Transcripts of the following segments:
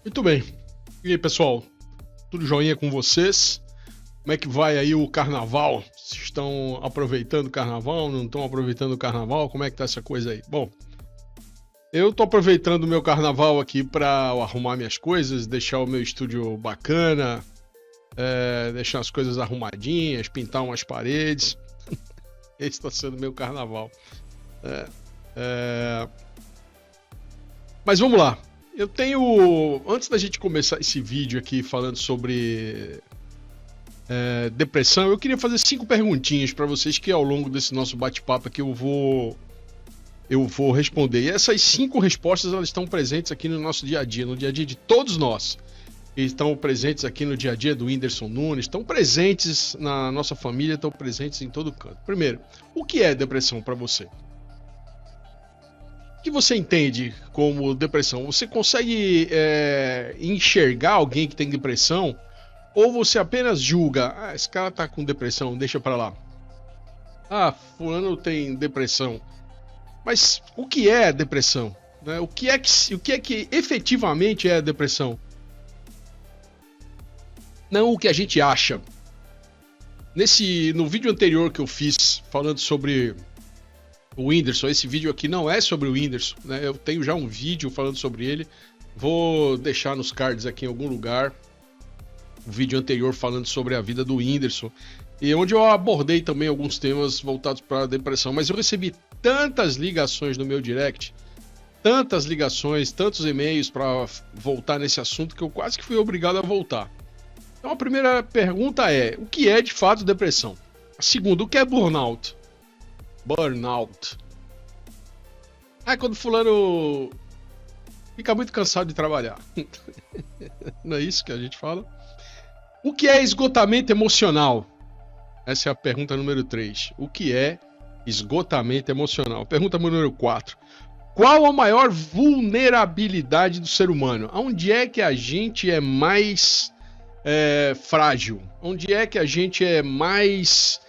Muito bem. E aí, pessoal? Tudo joinha com vocês? Como é que vai aí o carnaval? Vocês estão aproveitando o carnaval? Não estão aproveitando o carnaval? Como é que tá essa coisa aí? Bom, eu tô aproveitando o meu carnaval aqui para arrumar minhas coisas, deixar o meu estúdio bacana, deixar as coisas arrumadinhas, pintar umas paredes. Esse está sendo o meu carnaval. Mas vamos lá. Eu tenho... Antes da gente começar esse vídeo aqui falando sobre depressão, eu queria fazer 5 perguntinhas para vocês que ao longo desse nosso bate-papo aqui eu vou responder. E essas 5 respostas elas estão presentes aqui no nosso dia a dia, no dia a dia de todos nós. Estão presentes aqui no dia a dia do Whindersson Nunes, estão presentes na nossa família, estão presentes em todo canto. Primeiro, o que é depressão para você? O que você entende como depressão? Você consegue enxergar alguém que tem depressão? Ou você apenas julga, esse cara tá com depressão, deixa pra lá. Fulano tem depressão. Mas o que é depressão? Né? O que é que efetivamente é depressão? Não o que a gente acha. No vídeo anterior que eu fiz falando sobre o Whindersson, esse vídeo aqui não é sobre o Whindersson, né? Eu tenho já um vídeo falando sobre ele. Vou deixar nos cards aqui em algum lugar o vídeo anterior falando sobre a vida do Whindersson, e onde eu abordei também alguns temas voltados para a depressão. Mas eu recebi tantas ligações no meu direct, tantas ligações, tantos e-mails para voltar nesse assunto, que eu quase que fui obrigado a voltar. Então a primeira pergunta é: o que é de fato depressão? A segunda, o que é burnout? Burnout. Quando fulano fica muito cansado de trabalhar. Não é isso que a gente fala? O que é esgotamento emocional? Essa é a pergunta número 3. O que é esgotamento emocional? Pergunta número 4. Qual a maior vulnerabilidade do ser humano? Onde é que a gente é mais frágil? Onde é que a gente é mais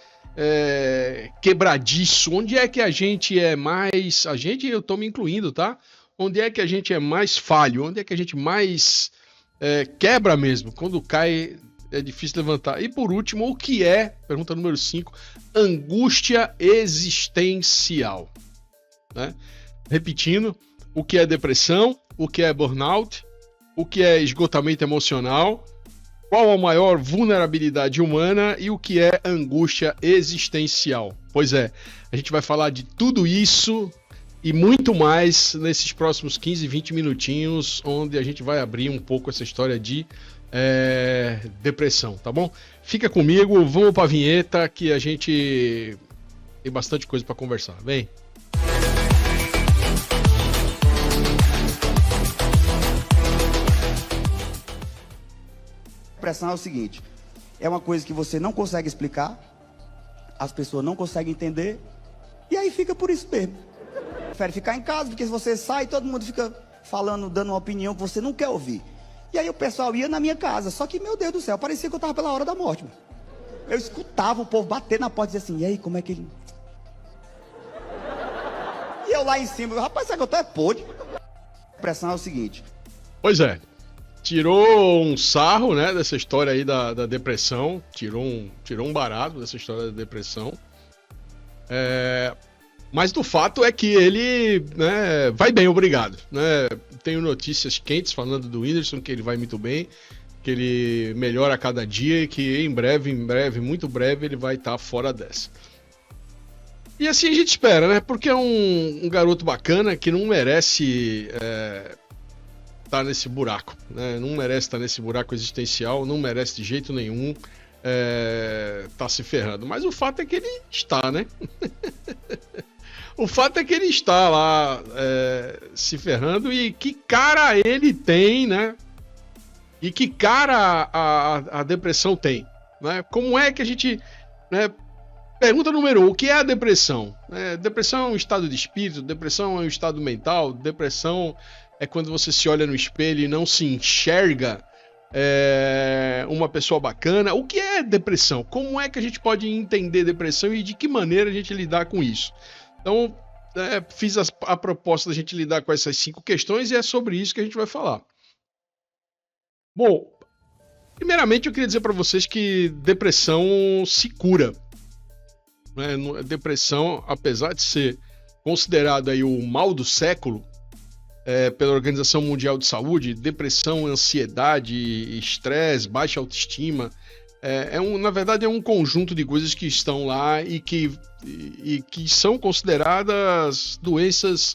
quebradiço? Onde é que a gente é mais... A gente, eu tô me incluindo, tá? Onde é que a gente é mais falho? Onde é que a gente mais quebra mesmo? Quando cai, é difícil levantar. E por último, o que é, pergunta número 5, angústia existencial? Né? Repetindo, o que é depressão? O que é burnout? O que é esgotamento emocional? Qual a maior vulnerabilidade humana e o que é angústia existencial? Pois é, a gente vai falar de tudo isso e muito mais nesses próximos 15, 20 minutinhos, onde a gente vai abrir um pouco essa história de depressão, tá bom? Fica comigo, vamos pra vinheta que a gente tem bastante coisa para conversar. Vem! Depressão é o seguinte, é uma coisa que você não consegue explicar, as pessoas não conseguem entender, e aí fica por isso mesmo. Prefere ficar em casa, porque se você sai, todo mundo fica falando, dando uma opinião que você não quer ouvir. E aí o pessoal ia na minha casa, só que, meu Deus do céu, parecia que eu tava pela hora da morte. Mano. Eu escutava o povo bater na porta e dizer assim, e aí, como é que ele... E eu lá em cima, rapaz, será que eu tô podre? Depressão é o seguinte. Pois é. Tirou um sarro, né, dessa história aí da depressão, tirou um barato dessa história da depressão, mas do fato é que ele, né, vai bem, obrigado, né? Tenho notícias quentes falando do Whindersson, que ele vai muito bem, que ele melhora a cada dia e que em breve, muito breve, ele vai estar fora dessa. E assim a gente espera, né, porque é um garoto bacana que não merece... tá nesse buraco, né? Não merece estar nesse buraco existencial, não merece de jeito nenhum tá se ferrando, mas o fato é que ele está, né? O fato é que ele está lá se ferrando, e que cara ele tem, né? E que cara a depressão tem, né? Como é que a gente, né? Pergunta número 1, o que é a depressão? Depressão é um estado de espírito, depressão é um estado mental, depressão é quando você se olha no espelho e não se enxerga uma pessoa bacana. O que é depressão? Como é que a gente pode entender depressão e de que maneira a gente lidar com isso? Então, fiz a proposta da gente lidar com essas 5 questões e é sobre isso que a gente vai falar. Bom, primeiramente eu queria dizer para vocês que depressão se cura. Depressão, apesar de ser considerada aí o mal do século pela Organização Mundial de Saúde, depressão, ansiedade, estresse, baixa autoestima, na verdade é um conjunto de coisas que estão lá e que são consideradas doenças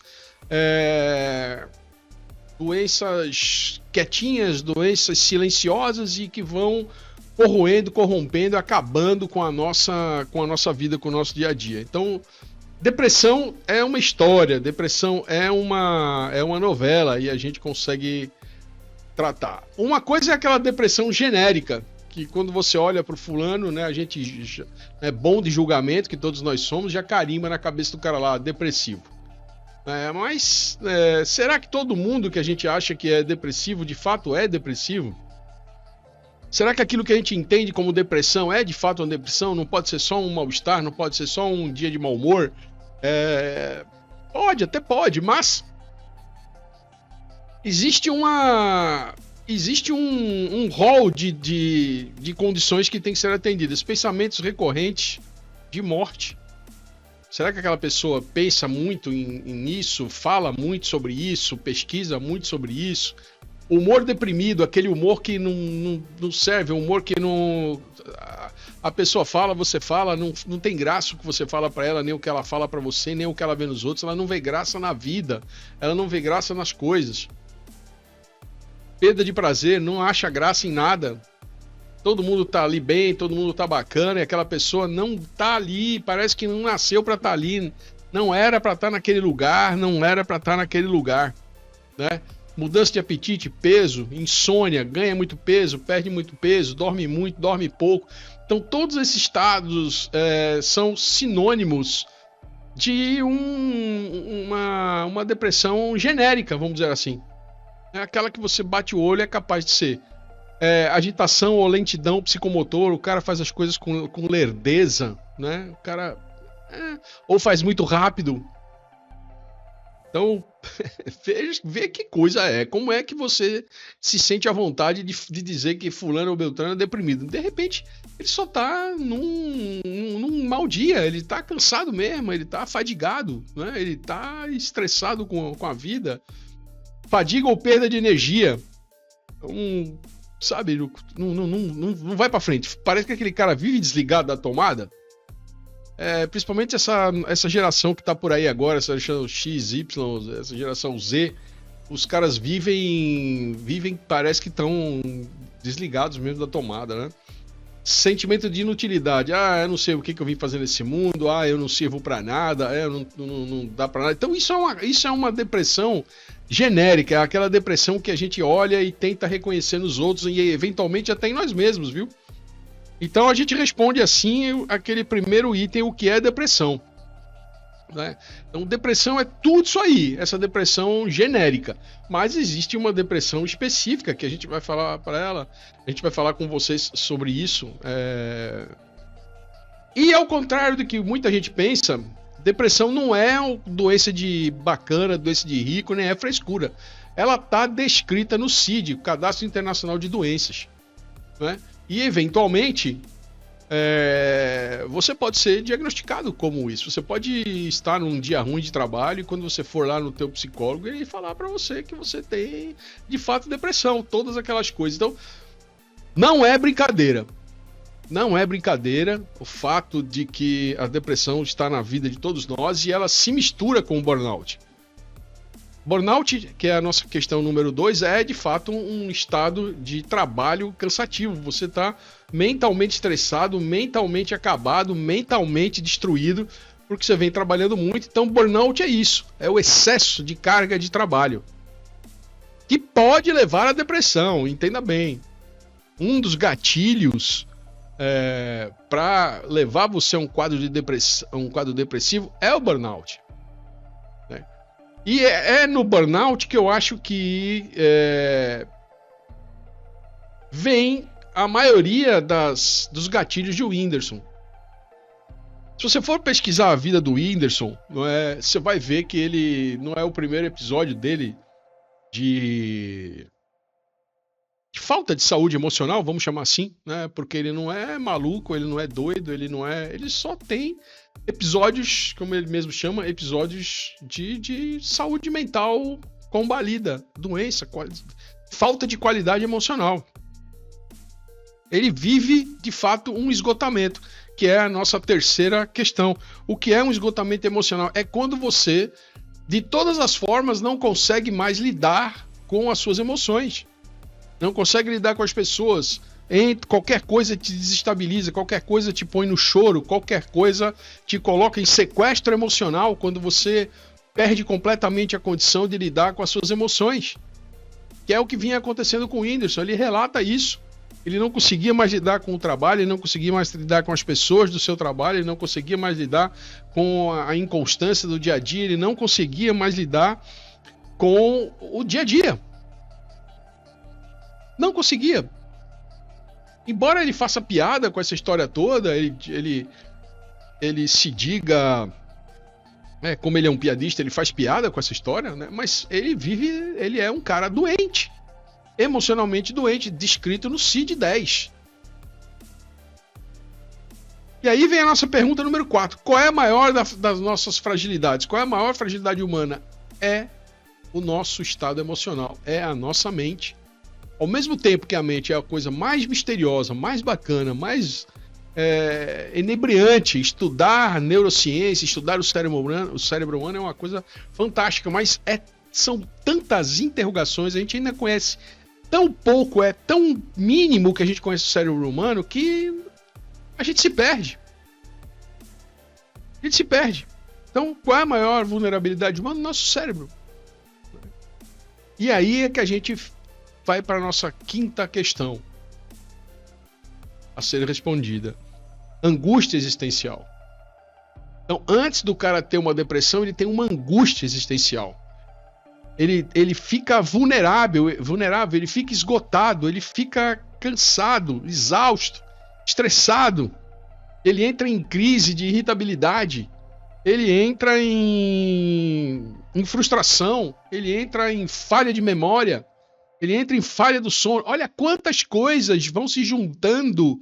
quietinhas, doenças silenciosas e que vão corrompendo, acabando com a nossa vida, com o nosso dia a dia. Então, depressão é uma história, depressão é uma novela e a gente consegue tratar. Uma coisa é aquela depressão genérica, que quando você olha para o fulano, né, a gente é bom de julgamento, que todos nós somos, já carimba na cabeça do cara lá, depressivo. Mas será que todo mundo que a gente acha que é depressivo, de fato é depressivo? Será que aquilo que a gente entende como depressão é de fato uma depressão? Não pode ser só um mal-estar, não pode ser só um dia de mau humor? Até pode, mas existe um rol de condições que tem que ser atendidas. Pensamentos recorrentes de morte. Será que aquela pessoa pensa muito nisso, fala muito sobre isso, pesquisa muito sobre isso? Humor deprimido, aquele humor que não serve, um humor que não... A pessoa fala, você fala, não tem graça o que você fala pra ela, nem o que ela fala pra você, nem o que ela vê nos outros. Ela não vê graça na vida, ela não vê graça nas coisas. Perda de prazer, não acha graça em nada. Todo mundo tá ali bem, todo mundo tá bacana, e aquela pessoa não tá ali, parece que não nasceu pra estar ali, não era pra estar naquele lugar, né? Mudança de apetite, peso, insônia, ganha muito peso, perde muito peso, dorme muito, dorme pouco. Então todos esses estados são sinônimos de uma depressão genérica, vamos dizer assim. É aquela que você bate o olho e é capaz de ser. Agitação ou lentidão psicomotor, o cara faz as coisas com lerdeza, né? O cara ou faz muito rápido. Então, vê que coisa como é que você se sente à vontade de dizer que fulano ou beltrano é deprimido. De repente, ele só tá num mau dia, ele tá cansado mesmo, ele tá fadigado, né? Ele tá estressado com a vida. Fadiga ou perda de energia. Sabe, não vai pra frente. Parece que aquele cara vive desligado da tomada. Principalmente essa geração que tá por aí agora, essa geração X, Y, essa geração Z, os caras vivem, parece que estão desligados mesmo da tomada, né? Sentimento de inutilidade. Eu não sei o que eu vim fazer nesse mundo, eu não sirvo pra nada, não dá pra nada. Então isso é uma depressão genérica, é aquela depressão que a gente olha e tenta reconhecer nos outros e eventualmente até em nós mesmos, viu? Então a gente responde assim aquele primeiro item, o que é depressão, né? Então depressão é tudo isso aí, essa depressão genérica, mas existe uma depressão específica que a gente vai falar para ela, a gente vai falar com vocês sobre isso. E ao contrário do que muita gente pensa, depressão não é doença de bacana, doença de rico, nem é frescura. Ela está descrita no CID, o Cadastro Internacional de Doenças, né? E, eventualmente, você pode ser diagnosticado como isso. Você pode estar num dia ruim de trabalho e quando você for lá no teu psicólogo, ele falar para você que você tem, de fato, depressão, todas aquelas coisas. Então, não é brincadeira. Não é brincadeira o fato de que a depressão está na vida de todos nós e ela se mistura com o burnout. Burnout, que é a nossa questão número 2, é de fato um estado de trabalho cansativo. Você está mentalmente estressado, mentalmente acabado, mentalmente destruído, porque você vem trabalhando muito. Então, burnout é isso, é o excesso de carga de trabalho, que pode levar à depressão, entenda bem. Um dos gatilhos para levar você a um quadro depressivo é o burnout. E é no burnout que eu acho que vem a maioria dos gatilhos de Whindersson. Se você for pesquisar a vida do Whindersson, você vai ver que ele não é o primeiro episódio dele de falta de saúde emocional, vamos chamar assim, né? Porque ele não é maluco, ele não é doido, ele só tem episódios, como ele mesmo chama, episódios de saúde mental combalida, doença, falta de qualidade emocional. Ele vive, de fato, um esgotamento, que é a nossa terceira questão. O que é um esgotamento emocional? É quando você, de todas as formas, não consegue mais lidar com as suas emoções. Não consegue lidar com as pessoas. Qualquer coisa te desestabiliza, qualquer coisa te põe no choro, qualquer coisa te coloca em sequestro emocional, quando você perde completamente a condição de lidar com as suas emoções. Que é o que vinha acontecendo com o Whindersson. Ele relata isso. Ele não conseguia mais lidar com o trabalho, ele não conseguia mais lidar com as pessoas do seu trabalho, ele não conseguia mais lidar com a inconstância do dia a dia, ele não conseguia mais lidar com o dia a dia. Não conseguia. Embora ele faça piada com essa história toda, ele se diga... como ele é um piadista, ele faz piada com essa história, né? Mas ele é um cara doente. Emocionalmente doente, descrito no CID-10. E aí vem a nossa pergunta número 4. Qual é a maior das nossas fragilidades? Qual é a maior fragilidade humana? É o nosso estado emocional, é a nossa mente. Ao mesmo tempo que a mente é a coisa mais misteriosa, mais bacana, mais inebriante, estudar neurociência, estudar o cérebro humano é uma coisa fantástica, mas são tantas interrogações, a gente ainda conhece tão pouco, é tão mínimo que a gente conhece o cérebro humano que a gente se perde. A gente se perde. Então, qual é a maior vulnerabilidade humana? Nosso cérebro. E aí é que a gente vai para a nossa quinta questão a ser respondida. Angústia existencial. Então, antes do cara ter uma depressão, ele tem uma angústia existencial. Ele fica vulnerável, ele fica esgotado, ele fica cansado, exausto, estressado. Ele entra em crise de irritabilidade, ele entra em frustração, ele entra em falha de memória, ele entra em falha do sono. Olha quantas coisas vão se juntando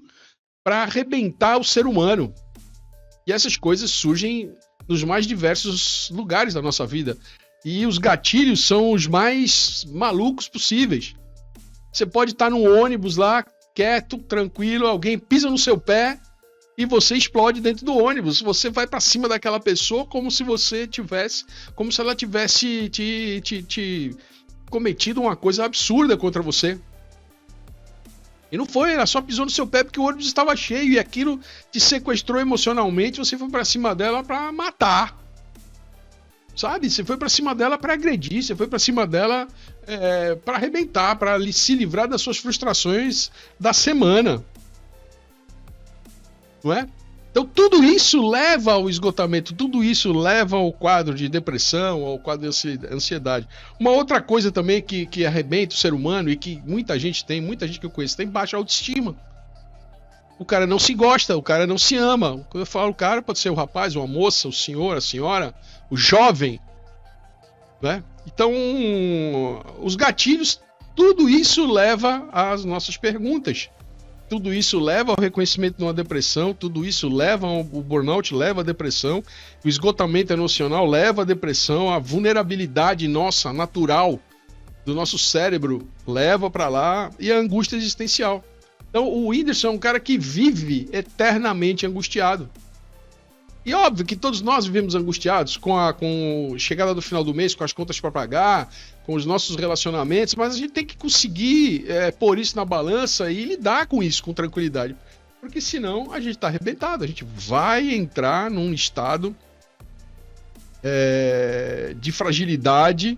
para arrebentar o ser humano. E essas coisas surgem nos mais diversos lugares da nossa vida. E os gatilhos são os mais malucos possíveis. Você pode estar num ônibus lá, quieto, tranquilo, alguém pisa no seu pé e você explode dentro do ônibus. Você vai para cima daquela pessoa como se ela tivesse te cometido uma coisa absurda contra você. E não foi, ela só pisou no seu pé porque o ônibus estava cheio e aquilo te sequestrou emocionalmente, você foi para cima dela para matar. Sabe? Você foi pra cima dela pra agredir, você foi pra cima dela pra arrebentar, pra se livrar das suas frustrações da semana. Não é? Então tudo isso leva ao esgotamento, tudo isso leva ao quadro de depressão, ao quadro de ansiedade. Uma outra coisa também que arrebenta o ser humano e que muita gente que eu conheço tem baixa autoestima. O cara não se gosta, o cara não se ama. Quando eu falo o cara, pode ser o rapaz, uma moça, o senhor, a senhora, o jovem, né? Então, os gatilhos, tudo isso leva às nossas perguntas. Tudo isso leva ao reconhecimento de uma depressão, tudo isso leva ao burnout, leva à depressão, o esgotamento emocional leva à depressão, a vulnerabilidade nossa, natural, do nosso cérebro, leva para lá, e a angústia existencial. Então, o Whindersson é um cara que vive eternamente angustiado. E óbvio que todos nós vivemos angustiados com a chegada do final do mês, com as contas para pagar, com os nossos relacionamentos, mas a gente tem que conseguir pôr isso na balança e lidar com isso com tranquilidade. Porque senão a gente está arrebentado, a gente vai entrar num estado de fragilidade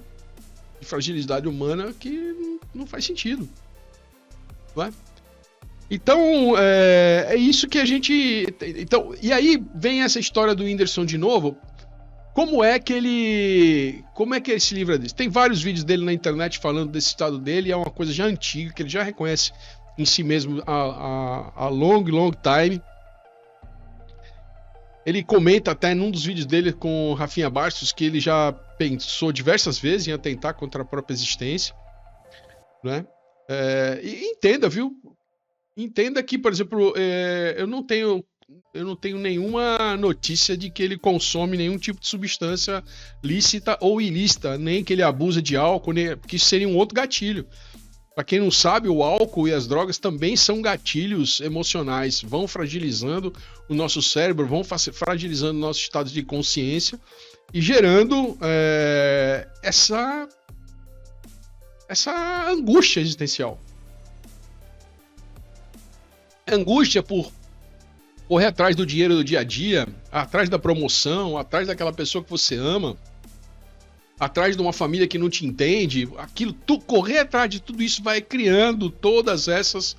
humana que não faz sentido. Não é? Então, é isso que a gente... Então, e aí vem essa história do Whindersson de novo. Como é que ele se livra disso? Tem vários vídeos dele na internet falando desse estado dele. É uma coisa já antiga, que ele já reconhece em si mesmo há long time. Ele comenta até num dos vídeos dele com Rafinha Bastos que ele já pensou diversas vezes em atentar contra a própria existência, né? E entenda, viu? Entenda que, por exemplo, eu não tenho nenhuma notícia de que ele consome nenhum tipo de substância lícita ou ilícita, nem que ele abusa de álcool, que isso seria um outro gatilho. Para quem não sabe, o álcool e as drogas também são gatilhos emocionais, vão fragilizando o nosso cérebro, vão fragilizando o nosso estado de consciência e gerando essa angústia existencial. Angústia por correr atrás do dinheiro do dia a dia, atrás da promoção, atrás daquela pessoa que você ama, atrás de uma família que não te entende, correr atrás de tudo isso vai criando todas essas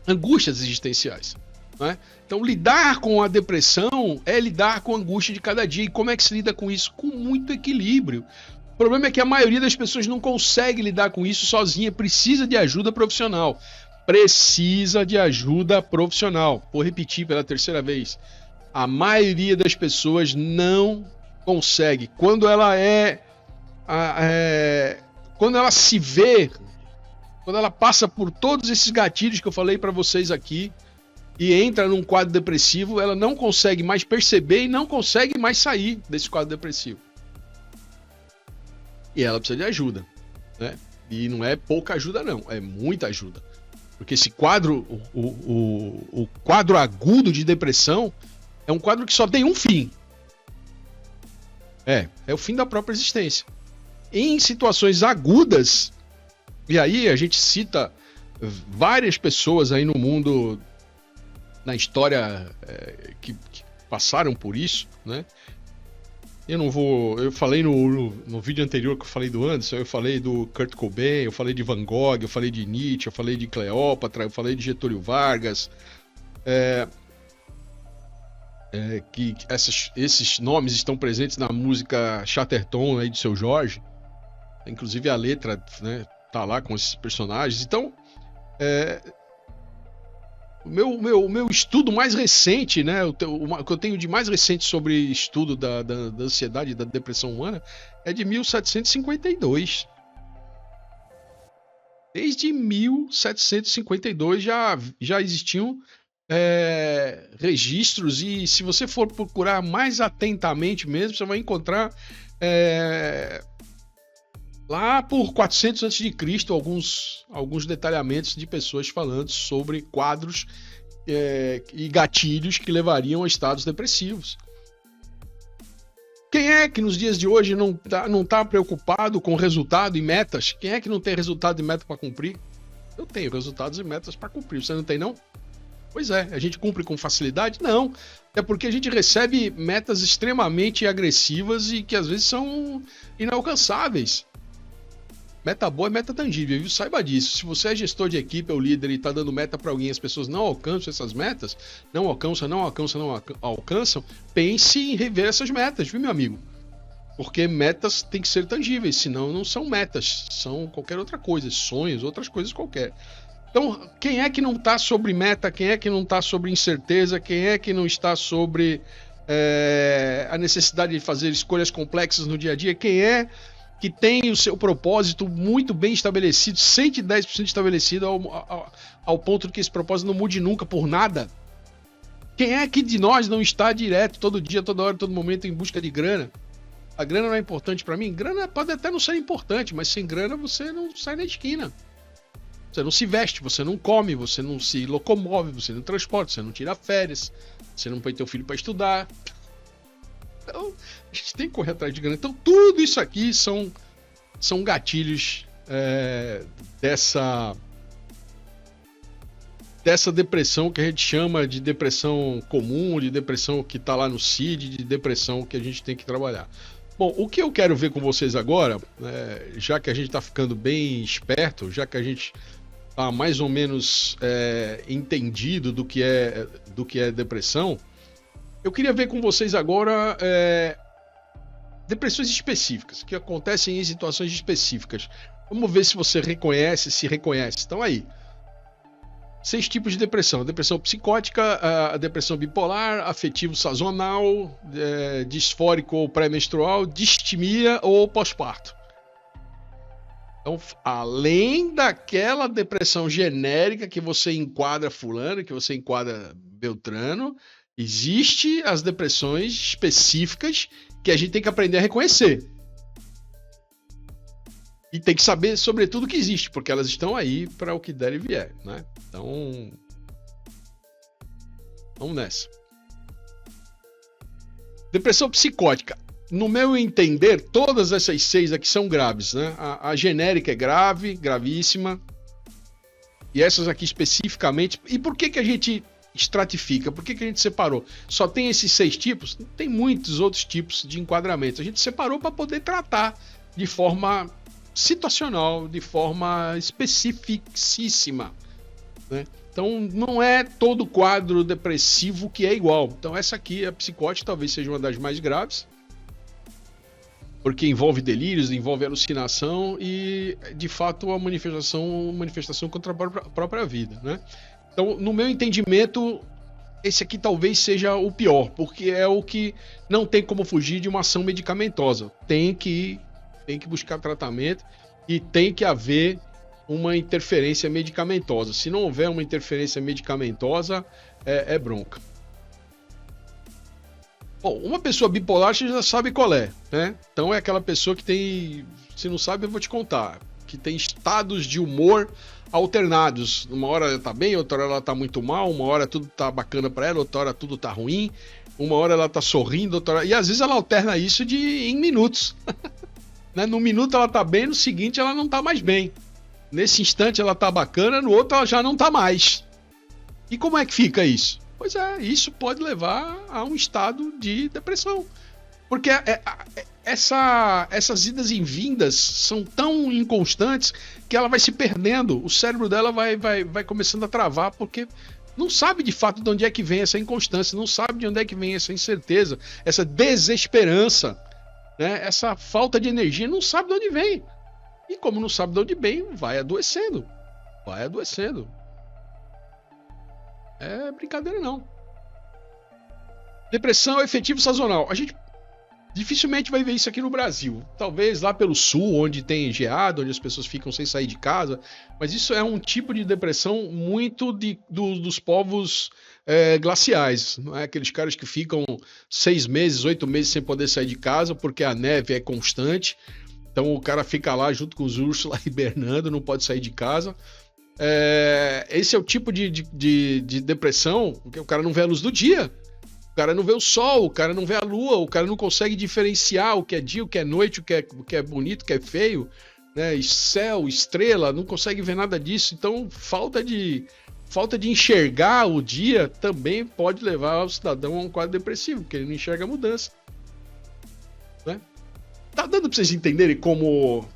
angústias existenciais, né? Então, lidar com a depressão é lidar com a angústia de cada dia. E como é que se lida com isso? Com muito equilíbrio. O problema é que a maioria das pessoas não consegue lidar com isso sozinha, precisa de ajuda profissional. Precisa de ajuda profissional. Vou repetir pela terceira vez. A maioria das pessoas não consegue. Quando ela quando ela se vê, quando ela passa por todos esses gatilhos que eu falei para vocês aqui e entra num quadro depressivo, ela não consegue mais perceber e não consegue mais sair desse quadro depressivo. E ela precisa de ajuda, né? E não é pouca ajuda não, é muita ajuda. Porque esse quadro, o quadro agudo de depressão é um quadro que só tem um fim. É o fim da própria existência. Em situações agudas, e aí a gente cita várias pessoas aí no mundo, na história, que passaram por isso, né? Eu falei no vídeo anterior que eu falei do Anderson, eu falei do Kurt Cobain, eu falei de Van Gogh, eu falei de Nietzsche, eu falei de Cleópatra, eu falei de Getúlio Vargas, que esses nomes estão presentes na música Chatterton aí do Seu Jorge, inclusive a letra, né, tá lá com esses personagens. Então, o meu estudo mais recente, né, o que eu tenho de mais recente sobre estudo da ansiedade e da depressão humana é de 1752. Desde 1752 já existiam registros, e se você for procurar mais atentamente mesmo, você vai encontrar lá por 400 a.C. alguns detalhamentos de pessoas falando sobre quadros e gatilhos que levariam a estados depressivos. Quem é que nos dias de hoje não tá preocupado com resultado e metas? Quem é que não tem resultado e meta para cumprir? Eu tenho resultados e metas para cumprir. Você não tem, não? Pois é, a gente cumpre com facilidade? Não. É porque a gente recebe metas extremamente agressivas e que às vezes são inalcançáveis. Meta boa é meta tangível, viu? Saiba disso. Se você é gestor de equipe ou líder e está dando meta para alguém e as pessoas não alcançam essas metas, não alcançam, pense em rever essas metas, viu, meu amigo? Porque metas têm que ser tangíveis, senão não são metas, são qualquer outra coisa, sonhos, outras coisas qualquer. Então, quem é que não está sobre meta? Quem é que não está sobre incerteza? Quem é que não está sobre a necessidade de fazer escolhas complexas no dia a dia? Quem é que tem o seu propósito muito bem estabelecido, 110% estabelecido, ao ponto de que esse propósito não mude nunca por nada? Quem é que de nós não está direto, todo dia, toda hora, todo momento, em busca de grana? A grana não é importante para mim? Grana pode até não ser importante, mas sem grana você não sai na esquina. Você não se veste, você não come, você não se locomove, você não transporta, você não tira férias, você não põe teu filho para estudar. Então, a gente tem que correr atrás de grana. Então, tudo isso aqui são gatilhos dessa depressão que a gente chama de depressão comum, de depressão que está lá no CID, de depressão que a gente tem que trabalhar. Bom, o que eu quero ver com vocês agora, já que a gente está ficando bem esperto, já que a gente está mais ou menos entendido do que é depressão, eu queria ver com vocês agora depressões específicas, que acontecem em situações específicas. Vamos ver se você se reconhece. Então aí, 6 tipos de depressão: a depressão psicótica, a depressão bipolar, afetivo sazonal, disfórico ou pré-menstrual, distimia ou pós-parto. Então, além daquela depressão genérica que você enquadra fulano, que você enquadra Beltrano, existe as depressões específicas que a gente tem que aprender a reconhecer. E tem que saber, sobretudo, que existe, porque elas estão aí para o que der e vier, né? Então, vamos nessa. Depressão psicótica. No meu entender, todas essas 6 aqui são graves, né? A genérica é grave, gravíssima. E essas aqui especificamente. E por que a gente estratifica? Por que a gente separou? Só tem esses 6 tipos? Tem muitos outros tipos de enquadramento. A gente separou para poder tratar de forma situacional, de forma especificíssima, né? Então, não é todo quadro depressivo que é igual. Então, essa aqui, a psicótica, talvez seja uma das mais graves, porque envolve delírios, envolve alucinação e, de fato, a manifestação contra a própria vida, né? Então, no meu entendimento, esse aqui talvez seja o pior, porque é o que não tem como fugir de uma ação medicamentosa. Tem que buscar tratamento e tem que haver uma interferência medicamentosa. Se não houver uma interferência medicamentosa, é bronca. Bom, uma pessoa bipolar você já sabe qual é, né? Então é aquela pessoa que tem, se não sabe eu vou te contar, que tem estados de humor alternados. Uma hora ela tá bem, outra hora ela tá muito mal, uma hora tudo tá bacana para ela, outra hora tudo tá ruim, uma hora ela tá sorrindo, outra hora... E às vezes ela alterna isso em minutos. Né? No minuto ela tá bem, no seguinte ela não tá mais bem. Nesse instante ela tá bacana, no outro ela já não tá mais. E como é que fica isso? Pois é, isso pode levar a um estado de depressão. Porque essas idas e vindas são tão inconstantes que ela vai se perdendo. O cérebro dela vai começando a travar porque não sabe de fato de onde é que vem essa inconstância, não sabe de onde é que vem essa incerteza, essa desesperança, né? Essa falta de energia, não sabe de onde vem. E como não sabe de onde vem, vai adoecendo. Vai adoecendo. É brincadeira não. Depressão efetivo sazonal. A gente dificilmente vai ver isso aqui no Brasil. Talvez lá pelo sul, onde tem geada, onde as pessoas ficam sem sair de casa. Mas isso é um tipo de depressão muito dos povos glaciais. Não é? Aqueles caras que ficam 6 meses, 8 meses sem poder sair de casa porque a neve é constante. Então o cara fica lá junto com os ursos lá hibernando, não pode sair de casa. Esse é o tipo de depressão, porque o cara não vê a luz do dia, o cara não vê o sol, o cara não vê a lua, o cara não consegue diferenciar o que é dia, o que é noite, o que é bonito, o que é feio, né? Céu, estrela, não consegue ver nada disso. Então falta de enxergar o dia também pode levar o cidadão a um quadro depressivo, porque ele não enxerga a mudança, né? Tá dando para vocês entenderem como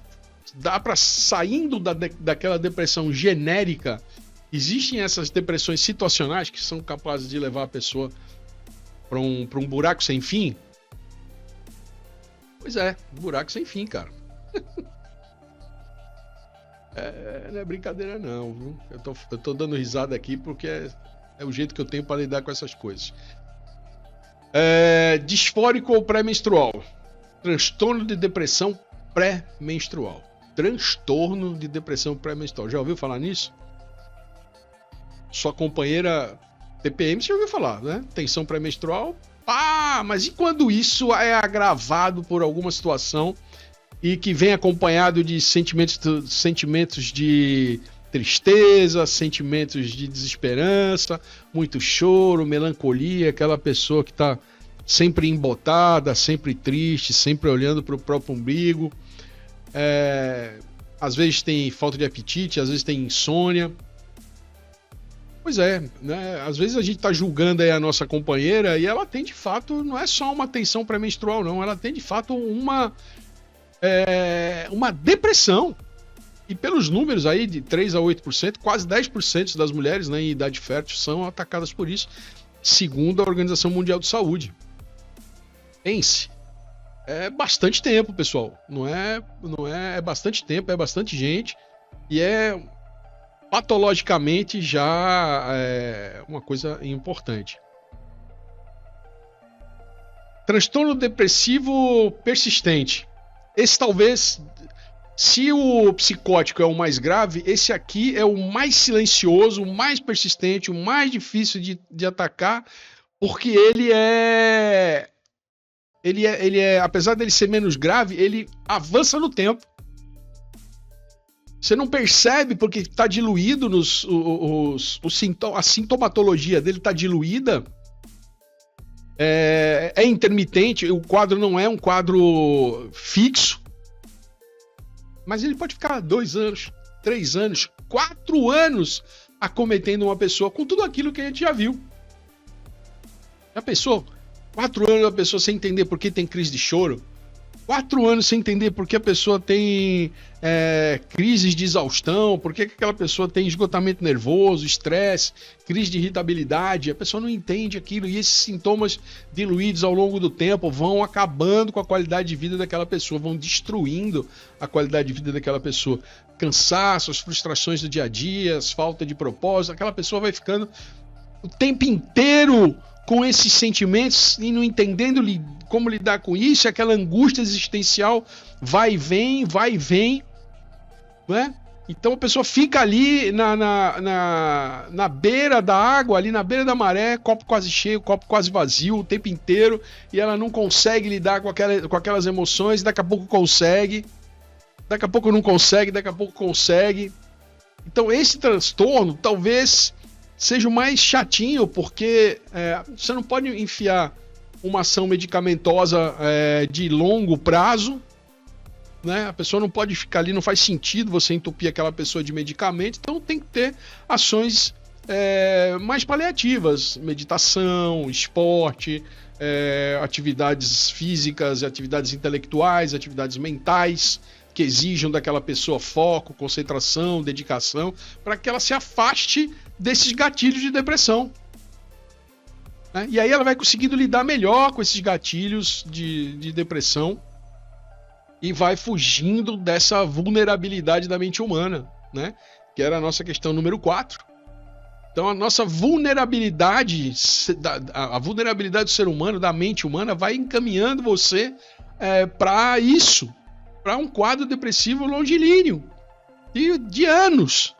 dá para, saindo daquela depressão genérica, existem essas depressões situacionais que são capazes de levar a pessoa para um buraco sem fim? Pois é, buraco sem fim, cara. Não é brincadeira não, viu? Eu tô dando risada aqui porque é o jeito que eu tenho para lidar com essas coisas. Disfórico ou pré-menstrual? Transtorno de depressão pré-menstrual. Transtorno de depressão pré-menstrual. Já ouviu falar nisso? Sua companheira TPM, você já ouviu falar, né? Tensão pré-menstrual. Mas e quando isso é agravado por alguma situação e que vem acompanhado de sentimentos de tristeza, sentimentos de desesperança, muito choro, melancolia, aquela pessoa que está sempre embotada, sempre triste, sempre olhando para o próprio umbigo. Às vezes tem falta de apetite, às vezes tem insônia. Pois é, né? Às vezes a gente está julgando aí a nossa companheira e ela tem de fato, não é só uma tensão pré-menstrual não, ela tem de fato uma depressão. E pelos números aí de 3 a 8%, quase 10% das mulheres, né, em idade fértil são atacadas por isso, segundo a Organização Mundial de Saúde. Pense, é bastante tempo, pessoal. Não é bastante tempo, é bastante gente. E patologicamente já uma coisa importante. Transtorno depressivo persistente. Esse talvez Se o psicótico é o mais grave, esse aqui é o mais silencioso, o mais persistente, o mais difícil de atacar, porque apesar dele ser menos grave, ele avança no tempo. Você não percebe porque está diluído a sintomatologia dele está diluída. É intermitente, o quadro não é um quadro fixo. Mas ele pode ficar 2 anos, 3 anos, 4 anos acometendo uma pessoa com tudo aquilo que a gente já viu. Já pensou? 4 anos a pessoa sem entender por que tem crise de choro. 4 anos sem entender por que a pessoa tem crises de exaustão, por que aquela pessoa tem esgotamento nervoso, estresse, crise de irritabilidade. A pessoa não entende aquilo e esses sintomas diluídos ao longo do tempo vão acabando com a qualidade de vida daquela pessoa, vão destruindo a qualidade de vida daquela pessoa. Cansaço, as frustrações do dia a dia, as falta de propósito, aquela pessoa vai ficando o tempo inteiro com esses sentimentos e não entendendo como lidar com isso, aquela angústia existencial vai e vem, né? Então a pessoa fica ali na beira da água, ali na beira da maré, copo quase cheio, copo quase vazio o tempo inteiro, e ela não consegue lidar com aquelas emoções, daqui a pouco consegue, daqui a pouco não consegue, daqui a pouco consegue. Então esse transtorno talvez seja o mais chatinho, porque você não pode enfiar uma ação medicamentosa de longo prazo, né? A pessoa não pode ficar ali, não faz sentido você entupir aquela pessoa de medicamento, então tem que ter ações mais paliativas, meditação, esporte, atividades físicas, atividades intelectuais, atividades mentais, que exijam daquela pessoa foco, concentração, dedicação, para que ela se afaste desses gatilhos de depressão. Né? E aí ela vai conseguindo lidar melhor com esses gatilhos de depressão e vai fugindo dessa vulnerabilidade da mente humana, né? Que era a nossa questão número 4. Então a nossa vulnerabilidade, a vulnerabilidade do ser humano, da mente humana, vai encaminhando você para isso, para um quadro depressivo longilíneo de anos.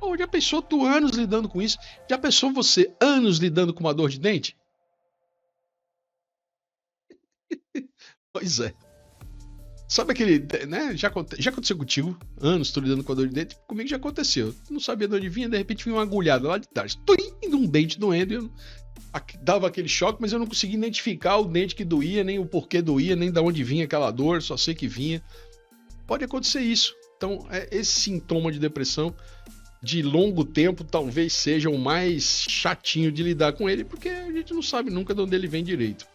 Pô, já pensou tu anos lidando com isso? Já pensou você anos lidando com uma dor de dente? Pois é. Sabe aquele, né? Já aconteceu contigo, anos tu lidando com a dor de dente? Comigo já aconteceu. Não sabia de onde vinha, de repente vinha uma agulhada lá de trás. Tô indo um dente doendo. Eu dava aquele choque, mas eu não conseguia identificar o dente que doía, nem o porquê doía, nem de onde vinha aquela dor, só sei que vinha. Pode acontecer isso. Então, esse sintoma de depressão de longo tempo talvez seja o mais chatinho de lidar com ele, porque a gente não sabe nunca de onde ele vem direito.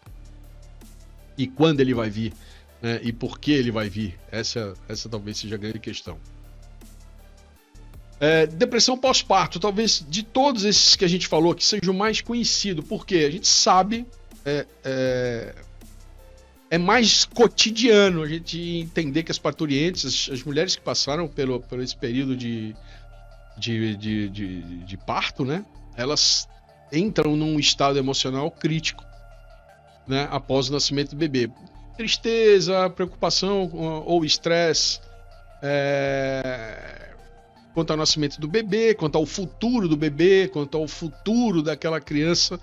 E quando ele vai vir, né? E por que ele vai vir. Essa talvez seja a grande questão. Depressão pós-parto, talvez de todos esses que a gente falou aqui, seja o mais conhecido, porque a gente sabe, é mais cotidiano a gente entender que as parturientes, as mulheres que passaram por esse período de parto, né? Elas entram num estado emocional crítico, né? Após o nascimento do bebê. Tristeza, preocupação ou estresse quanto ao nascimento do bebê, quanto ao futuro do bebê, quanto ao futuro daquela criança,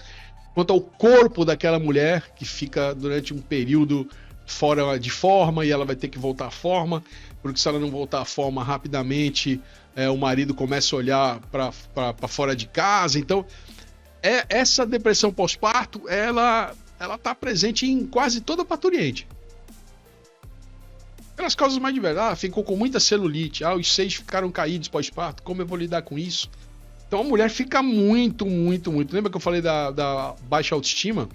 quanto ao corpo daquela mulher que fica durante um período fora de forma e ela vai ter que voltar à forma, porque se ela não voltar à forma rapidamente, o marido começa a olhar para fora de casa. Então, essa depressão pós-parto, ela está presente em quase toda a parturiente. Pelas causas mais diversas, ficou com muita celulite, os seios ficaram caídos pós-parto, como eu vou lidar com isso? Então a mulher fica muito. Lembra que eu falei da baixa autoestima?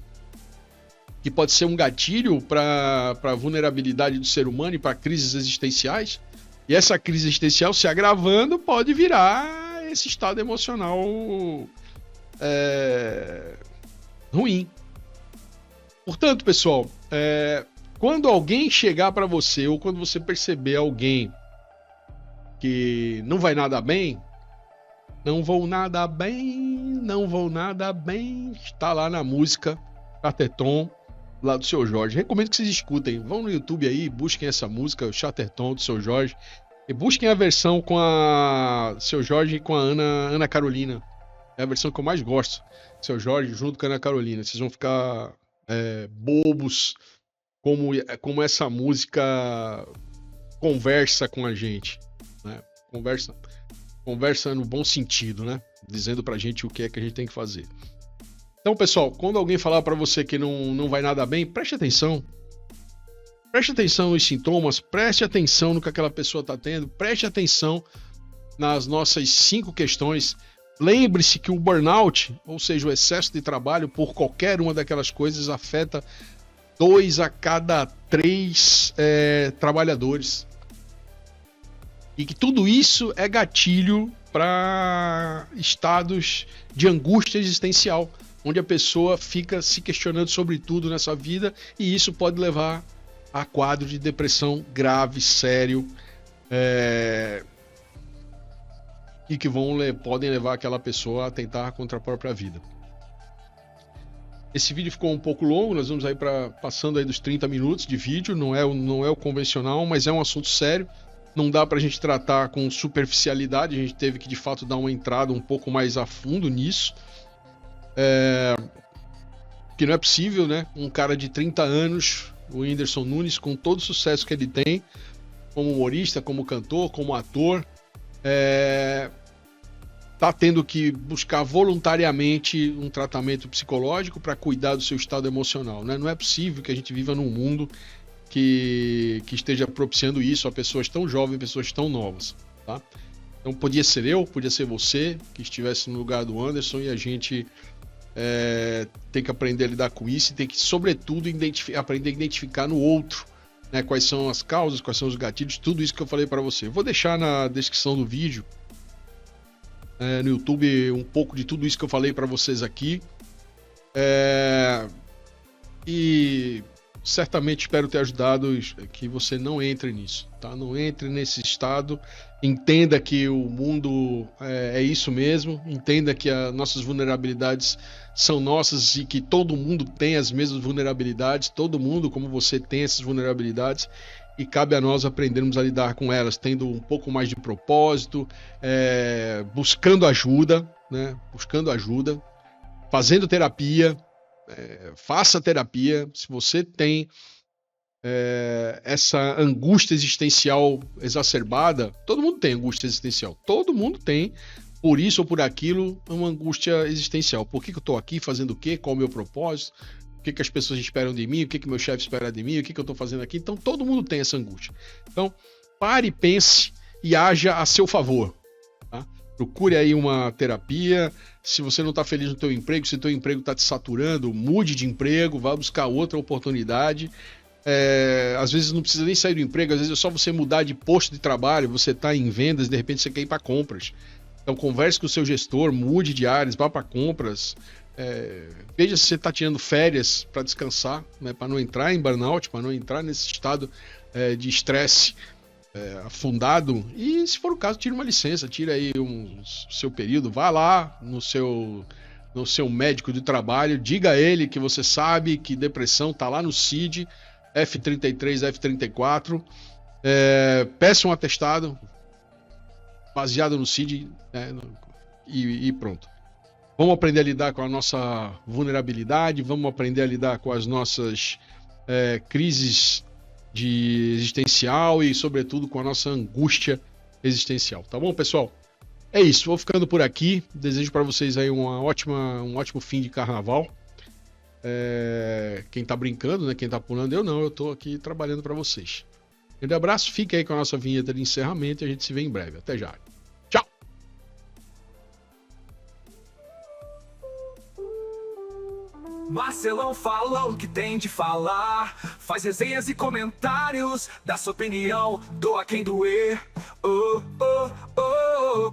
Que pode ser um gatilho para a vulnerabilidade do ser humano e para crises existenciais. E essa crise existencial se agravando pode virar esse estado emocional ruim. Portanto, pessoal, quando alguém chegar para você ou quando você perceber alguém que não vai nada bem, não vou nada bem, está lá na música Cateton, lá do Seu Jorge. Recomendo que vocês escutem. Vão no YouTube aí, busquem essa música, o Chatterton do Seu Jorge. E busquem a versão com a Seu Jorge e com a Ana Carolina. É a versão que eu mais gosto. Seu Jorge junto com a Ana Carolina. Vocês vão ficar bobos como essa música conversa com a gente, né? Conversa no bom sentido, né? Dizendo pra gente o que é que a gente tem que fazer. Então, pessoal, quando alguém falar pra você que não vai nada bem, preste atenção. Preste atenção nos sintomas, preste atenção no que aquela pessoa tá tendo, preste atenção nas nossas 5 questões. Lembre-se que o burnout, ou seja, o excesso de trabalho por qualquer uma daquelas coisas, afeta 2 a cada 3 trabalhadores. E que tudo isso é gatilho para estados de angústia existencial, onde a pessoa fica se questionando sobre tudo nessa vida, e isso pode levar a quadro de depressão grave, sério, e que podem levar aquela pessoa a tentar contra a própria vida. Esse vídeo ficou um pouco longo, nós vamos aí passando aí dos 30 minutos de vídeo, não é o convencional, mas é um assunto sério. Não dá pra gente tratar com superficialidade, a gente teve que de fato dar uma entrada um pouco mais a fundo nisso. Que não é possível, né? Um cara de 30 anos, o Whindersson Nunes, com todo o sucesso que ele tem, como humorista, como cantor, como ator, tá tendo que buscar voluntariamente um tratamento psicológico para cuidar do seu estado emocional, né? Não é possível que a gente viva num mundo que esteja propiciando isso a pessoas tão jovens, pessoas tão novas, tá? Então podia ser eu, podia ser você, que estivesse no lugar do Anderson, e a gente tem que aprender a lidar com isso e tem que, sobretudo, aprender a identificar no outro, né, quais são as causas, quais são os gatilhos, tudo isso que eu falei para você. Eu vou deixar na descrição do vídeo, no YouTube, um pouco de tudo isso que eu falei para vocês aqui. E certamente espero ter ajudado que você não entre nisso, tá? Não entre nesse estado, entenda que o mundo é isso mesmo, entenda que as nossas vulnerabilidades são nossas e que todo mundo tem as mesmas vulnerabilidades, todo mundo como você tem essas vulnerabilidades, e cabe a nós aprendermos a lidar com elas, tendo um pouco mais de propósito, buscando ajuda, né? Buscando ajuda, fazendo terapia. Faça terapia. Se você tem essa angústia existencial exacerbada, todo mundo tem angústia existencial, todo mundo tem, por isso ou por aquilo, uma angústia existencial. Por que eu estou aqui, fazendo o quê? Qual é o meu propósito? O que as pessoas esperam de mim? O que meu chefe espera de mim? O que eu estou fazendo aqui? Então todo mundo tem essa angústia. Então pare, pense e haja a seu favor, tá? Procure aí uma terapia. Se você não está feliz no teu emprego, se o teu emprego está te saturando, mude de emprego, vá buscar outra oportunidade. Às vezes não precisa nem sair do emprego, às vezes é só você mudar de posto de trabalho, você está em vendas, de repente você quer ir para compras. Então converse com o seu gestor, mude de áreas, vá para compras. Veja se você está tirando férias para descansar, né, para não entrar em burnout, para não entrar nesse estado de estresse afundado, e se for o caso, tire uma licença, tire aí seu período, vá lá no seu médico de trabalho, diga a ele que você sabe que depressão está lá no CID, F33, F34, peça um atestado baseado no CID, e pronto. Vamos aprender a lidar com a nossa vulnerabilidade, vamos aprender a lidar com as nossas crises de existencial e, sobretudo, com a nossa angústia existencial. Tá bom, pessoal? É isso, vou ficando por aqui. Desejo para vocês aí um ótimo fim de carnaval. Quem tá brincando, né? Quem tá pulando, eu não, eu tô aqui trabalhando para vocês. Grande abraço, fique aí com a nossa vinheta de encerramento e a gente se vê em breve. Até já. Tchau! Marcelão fala o que tem de falar, faz resenhas e comentários, dá sua opinião, doa quem doer.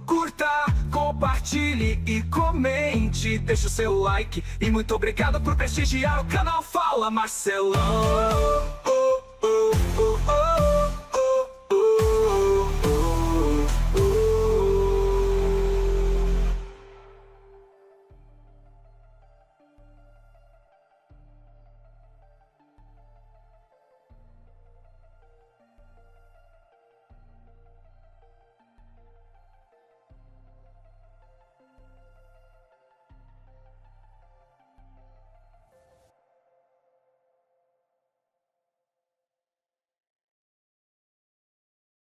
Curta, compartilhe e comente, deixa o seu like e muito obrigado por prestigiar o canal Fala Marcelão.